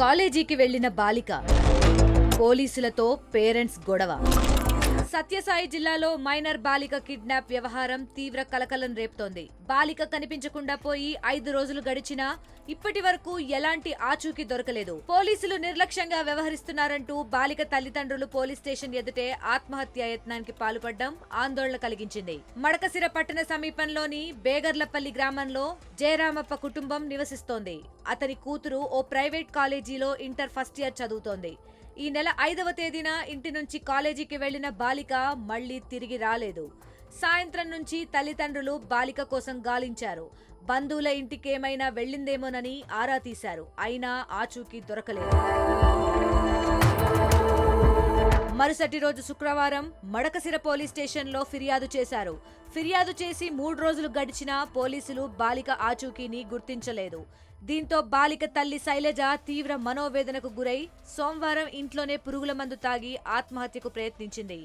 కాలేజీకి వెళ్లిన బాలిక, పోలీసులతో పేరెంట్స్ గొడవ. సత్యసాయి జిల్లాలో మైనర్ బాలిక కిడ్నాప్ వ్యవహారం తీవ్ర కలకలం రేపుతోంది. బాలిక కనిపించకుండా పోయి 5 రోజులు గడిచినా ఇప్పటి వరకు ఎలాంటి ఆచూకీ దొరకలేదు. పోలీసులు నిర్లక్ష్యంగా వ్యవహరిస్తున్నారంటూ బాలిక తల్లిదండ్రులు పోలీస్ స్టేషన్ ఎదుటే ఆత్మహత్యా యత్నానికి పాల్పడడం ఆందోళన కలిగించింది. మడకసిర పట్టణ సమీపంలోని బేగర్లపల్లి గ్రామంలో జయరామప్ప కుటుంబం నివసిస్తోంది. అతని కూతురు ఓ ప్రైవేట్ కాలేజీలో ఇంటర్ ఫస్ట్ ఇయర్ చదువుతోంది. ఈ నెల 5వ తేదీన ఇంటి నుంచి కాలేజీకి వెళ్లిన బాలిక మళ్లీ తిరిగి రాలేదు. సాయంత్రం నుంచి తల్లిదండ్రులు బాలిక కోసం గాలించారు. బంధువుల ఇంటికేమైనా వెళ్లిందేమోనని ఆరా తీశారు. అయినా ఆచూకీ దొరకలేదు. మరుసటి రోజు శుక్రవారం మడకసిర పోలీస్ స్టేషన్లో ఫిర్యాదు చేశారు. ఫిర్యాదు చేసి 3 రోజులు గడిచినా పోలీసులు బాలిక ఆచూకీని గుర్తించలేదు. దీంతో బాలిక తల్లి శైలజ తీవ్ర మనోవేదనకు గురై సోమవారం ఇంట్లోనే పురుగుల మందు తాగి ఆత్మహత్యకు ప్రయత్నించింది.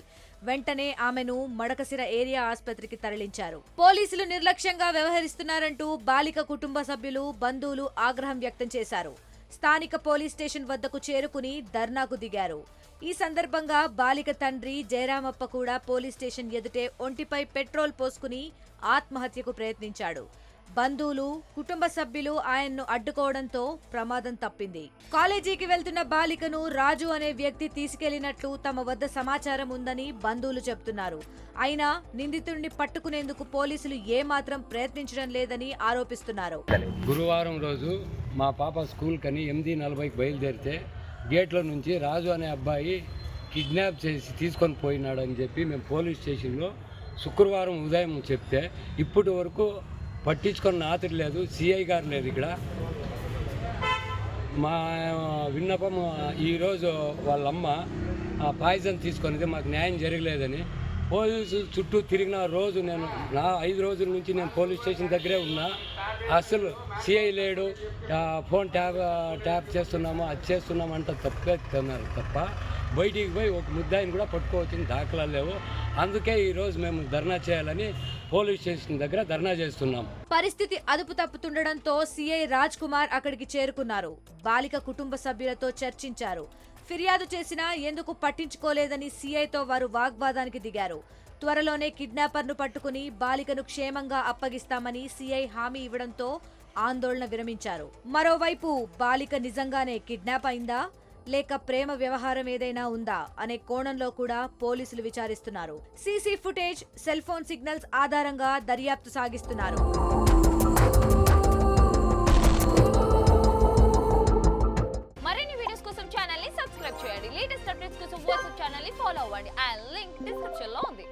వెంటనే ఆమెను మడకసిర ఏరియా ఆసుపత్రికి తరలించారు. పోలీసులు నిర్లక్ష్యంగా వ్యవహరిస్తున్నారంటూ బాలిక కుటుంబ సభ్యులు, బంధువులు ఆగ్రహం వ్యక్తం చేశారు. స్థానిక పోలీస్ స్టేషన్ వద్దకు చేరుకుని ధర్నాకు దిగారు. ఈ సందర్భంగా బాలిక తండ్రి జయరామప్ప కూడా పోలీస్ స్టేషన్ ఎదుటే ఒంటిపై పెట్రోల్ పోసుకుని ఆత్మహత్యకు ప్రయత్నించాడు. బంధువులు, కుటుంబ సభ్యులు ఆయన్ను అడ్డుకోవడంతో ప్రమాదం తప్పింది. కాలేజీకి వెళ్తున్న బాలికను రాజు అనే వ్యక్తి తీసుకెళ్లినట్లు తమ వద్ద సమాచారం ఉందని బంధువులు చెబుతున్నారు. అయినా నిందితుడిని పట్టుకునేందుకు పోలీసులు ఏమాత్రం ప్రయత్నించడం లేదని ఆరోపిస్తున్నారు. గురువారం రోజు మా పాప స్కూల్ కని 8:40కి బయలుదేరితే గేట్లో నుంచి రాజు అనే అబ్బాయి కిడ్నాప్ చేసి తీసుకొని పోయినాడని చెప్పి మేము పోలీస్ స్టేషన్లో శుక్రవారం ఉదయం చెప్తే ఇప్పటి వరకు పట్టించుకొని నాతుడు లేదు. సిఐ గారు లేదు ఇక్కడ. మా విన్నపం ఈరోజు వాళ్ళమ్మ పాయిజన్ తీసుకొనిది మాకు న్యాయం జరగలేదని పోలీసులు చుట్టూ తిరిగిన రోజు నేను 5 రోజుల నుంచి నేను పోలీస్ స్టేషన్ దగ్గరే ఉన్నా. అసలు సిఐ లేడు. ఫోన్ ట్యాప్ చేస్తున్నాము, అది చేస్తున్నాము అంట తప్పేస్తున్నారు తప్ప బయటికి పోయి ఒక ముద్దాయిని కూడా పట్టుకోవచ్చిన దాఖలాలు లేవు. అందుకే ఈరోజు మేము ధర్నా చేయాలని పోలీస్ స్టేషన్ దగ్గర ధర్నా చేస్తున్నాం. పరిస్థితి అదుపు తప్పుతుండడంతో సిఐ రాజ్ కుమార్ అక్కడికి చేరుకున్నారు. బాలిక కుటుంబ సభ్యులతో చర్చించారు. ఫిర్యాదు చేసినా ఎందుకు పట్టించుకోలేదని సిఐతో వారు వాగ్వాదానికి దిగారు. త్వరలోనే కిడ్నాపర్ను పట్టుకుని బాలికను క్షేమంగా అప్పగిస్తామని సిఐ హామీ ఇవ్వడంతో ఆందోళన విరమించారు. మరోవైపు బాలిక నిజంగానే కిడ్నాప్ అయిందా లేక ప్రేమ వ్యవహారం ఏదైనా ఉందా అనే కోణంలో కూడా పోలీసులు విచారిస్తున్నారు. CC footage, cell phone signals ఆధారంగా దర్యాప్తు సాగిస్తున్నారు. మరిన్ని వీడియోస్ కోసం ఛానల్ ని సబ్స్క్రైబ్ చేయండి. లేటెస్ట్ అప్డేట్స్ కోసం వాట్సాప్ ఛానల్ ని ఫాలో అవ్వండి. ఆ లింక్ డిస్క్రిప్షన్ లో ఉంది.